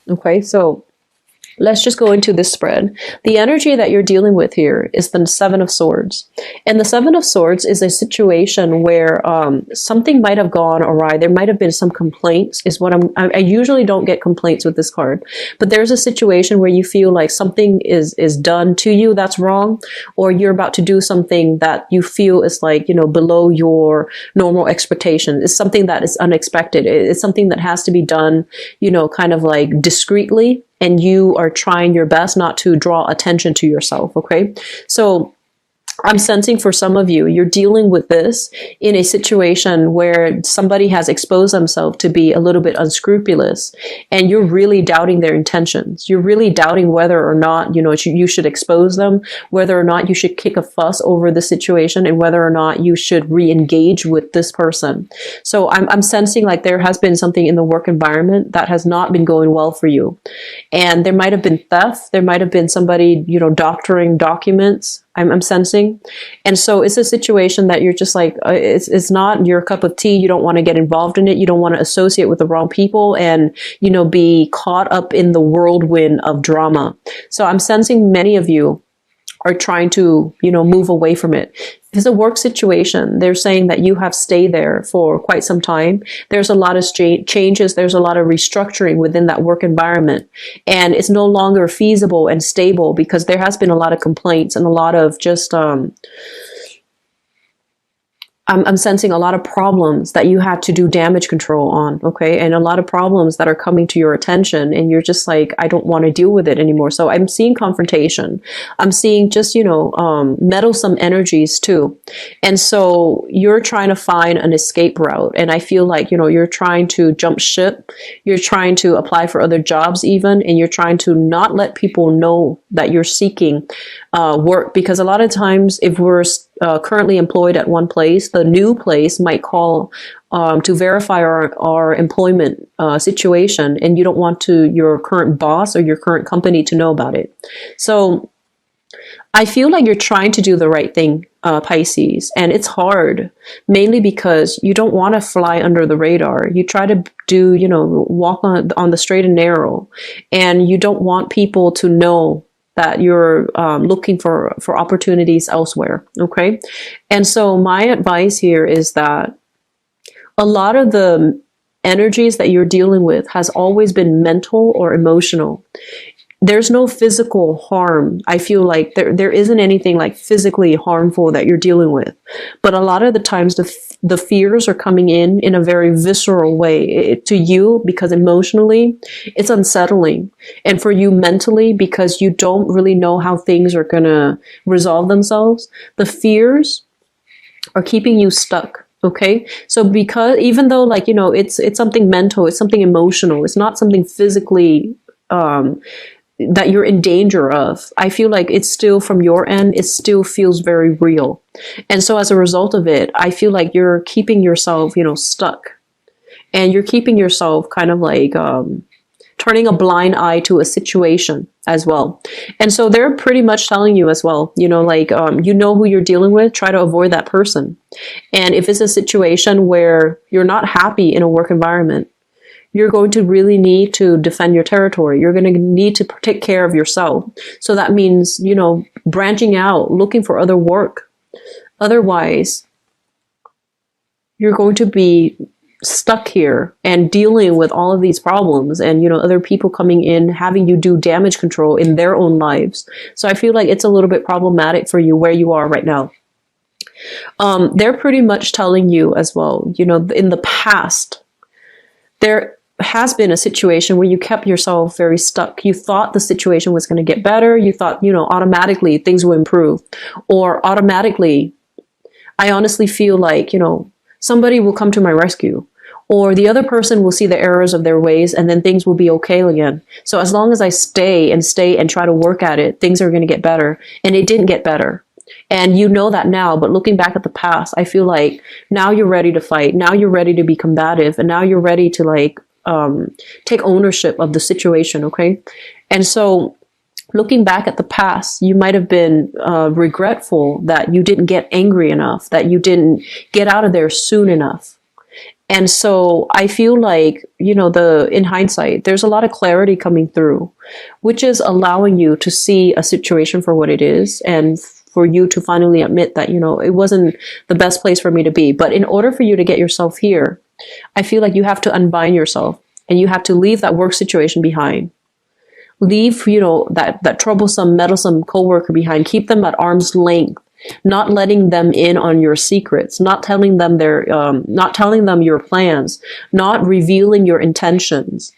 Okay, so let's just go into this spread. The energy that you're dealing with here is the Seven of Swords. And the Seven of Swords is a situation where something might have gone awry. There might have been some complaints, is what I usually don't get complaints with this card. But there's a situation where you feel like something is done to you that's wrong, or you're about to do something that you feel is like, below your normal expectation. It's something that is unexpected. It's something that has to be done, kind of like discreetly, and you are trying your best not to draw attention to yourself, okay? So I'm sensing for some of you, you're dealing with this in a situation where somebody has exposed themselves to be a little bit unscrupulous, and you're really doubting their intentions. You're really doubting whether or not, you should expose them, whether or not you should kick a fuss over the situation, and whether or not you should re-engage with this person. So I'm sensing like there has been something in the work environment that has not been going well for you. And there might have been theft. There might have been somebody, doctoring documents. I'm sensing. And so it's a situation that you're just like, it's not your cup of tea. You don't want to get involved in it. You don't want to associate with the wrong people and, be caught up in the whirlwind of drama. So I'm sensing many of you are trying to, move away from it. If it's a work situation, they're saying that you have stayed there for quite some time. There's a lot of changes. There's a lot of restructuring within that work environment. And it's no longer feasible and stable because there has been a lot of complaints and a lot of just, I'm sensing a lot of problems that you have to do damage control on, okay? And a lot of problems that are coming to your attention, and you're just like, I don't want to deal with it anymore. So I'm seeing confrontation. I'm seeing just, meddlesome energies too. And so you're trying to find an escape route. And I feel like, you're trying to jump ship. You're trying to apply for other jobs even, and you're trying to not let people know that you're seeking work. Because a lot of times if we're currently employed at one place, the new place might call to verify our employment situation, and you don't want your current boss or your current company to know about it. So I feel like you're trying to do the right thing, Pisces, and it's hard, mainly because you don't want to fly under the radar. You try to do, walk on the straight and narrow, and you don't want people to know that you're looking for opportunities elsewhere, okay? And so my advice here is that a lot of the energies that you're dealing with has always been mental or emotional. There's no physical harm. I feel like there isn't anything like physically harmful that you're dealing with. But a lot of the times the fears are coming in a very visceral way to you, because emotionally it's unsettling. And for you mentally, because you don't really know how things are going to resolve themselves, the fears are keeping you stuck. Okay. So because even though it's something mental, it's something emotional, it's not something physically, that you're in danger of, I feel like it's still from your end, it still feels very real. And so as a result of it, I feel like you're keeping yourself, stuck, and you're keeping yourself kind of like, turning a blind eye to a situation as well. And so they're pretty much telling you as well, who you're dealing with, try to avoid that person. And if it's a situation where you're not happy in a work environment, you're going to really need to defend your territory. You're going to need to take care of yourself. So that means, branching out, looking for other work. Otherwise, you're going to be stuck here and dealing with all of these problems and, other people coming in, having you do damage control in their own lives. So I feel like it's a little bit problematic for you where you are right now. They're pretty much telling you as well, in the past, there has been a situation where you kept yourself very stuck. You thought the situation was going to get better. You thought, automatically things will improve, or automatically, I honestly feel like, somebody will come to my rescue, or the other person will see the errors of their ways, and then things will be okay again. So as long as I stay and try to work at it, things are going to get better. And it didn't get better. And you know that now, but looking back at the past, I feel like now you're ready to fight. Now you're ready to be combative, and now you're ready to take ownership of the situation. Okay. And so looking back at the past, you might have been regretful that you didn't get angry enough, that you didn't get out of there soon enough. And so I feel like, in hindsight, there's a lot of clarity coming through, which is allowing you to see a situation for what it is, and for you to finally admit that, it wasn't the best place for me to be. But in order for you to get yourself here, I feel like you have to unbind yourself, and you have to leave that work situation behind. Leave, that troublesome, meddlesome coworker behind. Keep them at arm's length. Not letting them in on your secrets, not telling them not telling them your plans, not revealing your intentions.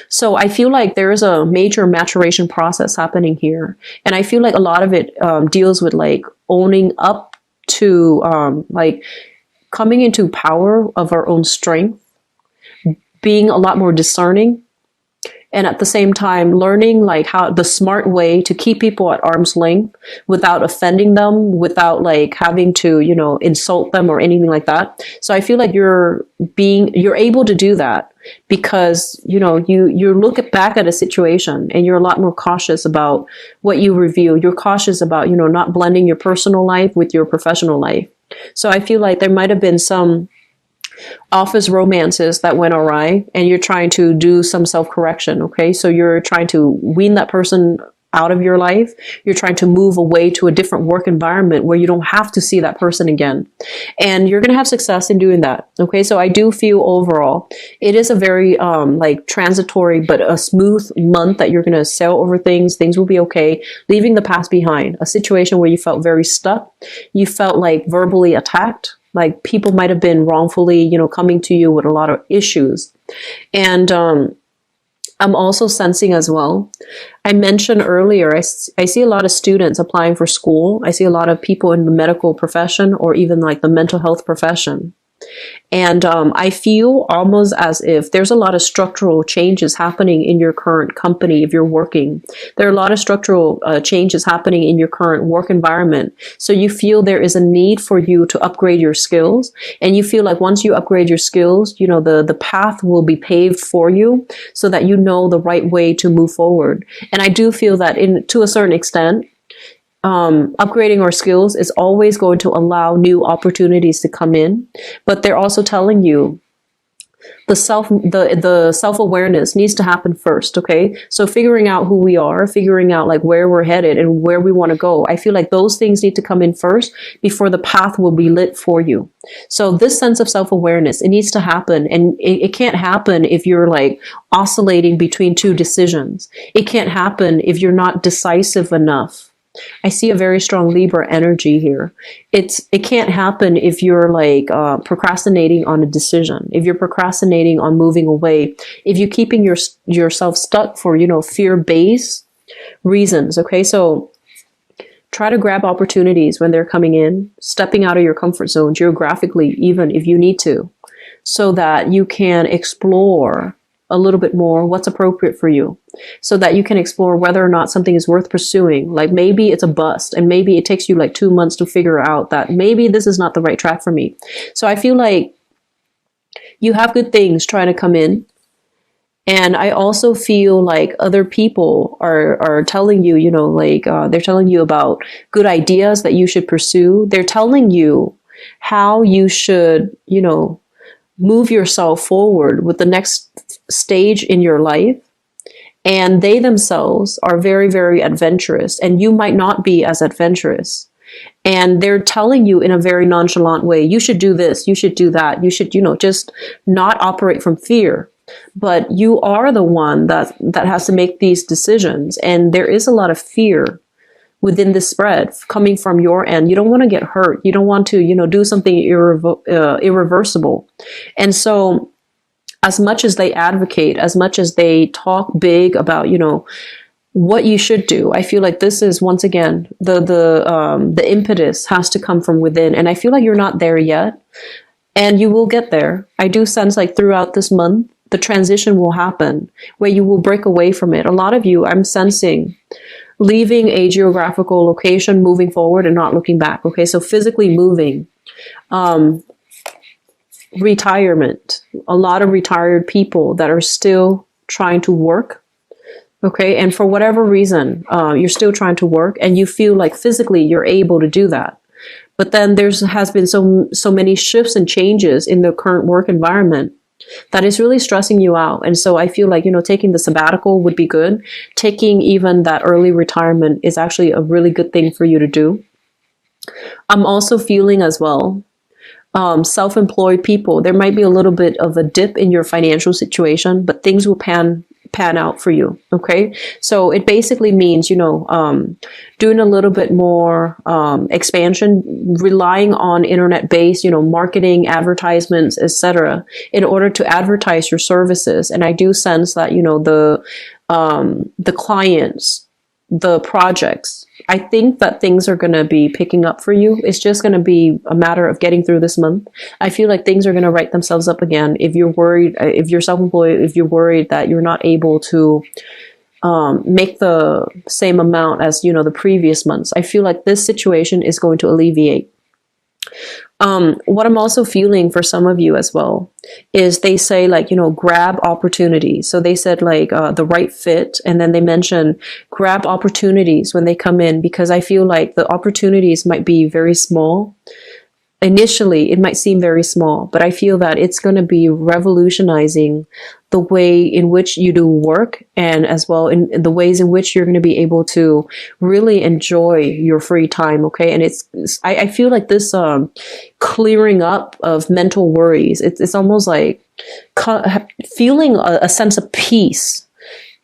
So I feel like there is a major maturation process happening here. And I feel like a lot of it deals with like owning up to like coming into power of our own strength, being a lot more discerning, and at the same time learning like how the smart way to keep people at arm's length without offending them, without like having to, insult them or anything like that. So I feel like you're able to do that because, you look back at a situation and you're a lot more cautious about what you reveal. You're cautious about, not blending your personal life with your professional life. So I feel like there might have been some office romances that went awry, and you're trying to do some self-correction. Okay. So you're trying to wean that person out of your life. You're trying to move away to a different work environment where you don't have to see that person again. And you're going to have success in doing that. Okay. So I do feel overall, it is a very, like transitory, but a smooth month that you're going to sail over things. Things will be okay. Leaving the past behind. A situation where you felt very stuck. You felt like verbally attacked. Like people might have been wrongfully, coming to you with a lot of issues. And I'm also sensing as well, I mentioned earlier, I see a lot of students applying for school. I see a lot of people in the medical profession or even like the mental health profession. And I feel almost as if there's a lot of structural changes happening in your current company if you're working. There are a lot of structural changes happening in your current work environment. So you feel there is a need for you to upgrade your skills. And you feel like once you upgrade your skills, the path will be paved for you so that you know the right way to move forward. And I do feel that to a certain extent, upgrading our skills is always going to allow new opportunities to come in, but they're also telling you the self-awareness needs to happen first. Okay. So figuring out who we are, figuring out like where we're headed and where we want to go. I feel like those things need to come in first before the path will be lit for you. So this sense of self-awareness, it needs to happen, and it can't happen if you're like oscillating between two decisions. It can't happen if you're not decisive enough. I see a very strong Libra energy here. It can't happen if you're like procrastinating on a decision, if you're procrastinating on moving away, if you're keeping yourself stuck for, fear-based reasons. Okay, so try to grab opportunities when they're coming in, stepping out of your comfort zone geographically, even if you need to, so that you can explore a little bit more what's appropriate for you, so that you can explore whether or not something is worth pursuing. Like maybe it's a bust, and maybe it takes you like 2 months to figure out that maybe this is not the right track for me. So I feel like you have good things trying to come in. And I also feel like other people are telling you, they're telling you about good ideas that you should pursue. They're telling you how you should, move yourself forward with the next stage in your life. And they themselves are very, very adventurous, and you might not be as adventurous. And they're telling you in a very nonchalant way, you should do this, you should do that, you should, just not operate from fear. But you are the one that has to make these decisions. And there is a lot of fear within this spread coming from your end. You don't want to get hurt. You don't want to, do something irreversible. And so as much as they advocate, as much as they talk big about, what you should do, I feel like this is, once again, the impetus has to come from within. And I feel like you're not there yet, and you will get there. I do sense like throughout this month, the transition will happen where you will break away from it. A lot of you, I'm sensing, leaving a geographical location, moving forward and not looking back. Okay, so physically moving. Retirement. A lot of retired people that are still trying to work. Okay, and for whatever reason, you're still trying to work, and you feel like physically you're able to do that. But then has been so many shifts and changes in the current work environment that is really stressing you out. And so I feel like, taking the sabbatical would be good. Taking even that early retirement is actually a really good thing for you to do. I'm also feeling as well, self-employed people, there might be a little bit of a dip in your financial situation, but things will pan out for you. Okay. So it basically means, doing a little bit more, expansion, relying on internet-based, marketing, advertisements, etc., in order to advertise your services. And I do sense that, the clients, the projects, I think that things are going to be picking up for you. It's just going to be a matter of getting through this month. I feel like things are going to right themselves up again. If you're worried, if you're self-employed, if you're worried that you're not able to make the same amount as, the previous months, I feel like this situation is going to alleviate. What I'm also feeling for some of you as well is they say grab opportunities. So they said the right fit. And then they mention grab opportunities when they come in, because I feel like the opportunities might be very small. Initially, it might seem very small, but I feel that it's going to be revolutionizing the way in which you do work, and as well in the ways in which you're going to be able to really enjoy your free time. Okay. And I feel like this, clearing up of mental worries, it's almost like feeling a sense of peace.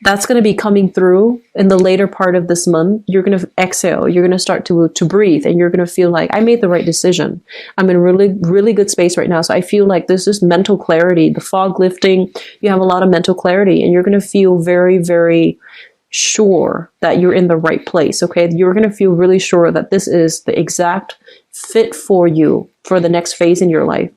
That's going to be coming through in the later part of this month. You're going to exhale. You're going to start to breathe, and you're going to feel like I made the right decision. I'm in a really, really good space right now. So I feel like this is mental clarity, the fog lifting. You have a lot of mental clarity, and you're going to feel very, very sure that you're in the right place. Okay. You're going to feel really sure that this is the exact fit for you for the next phase in your life.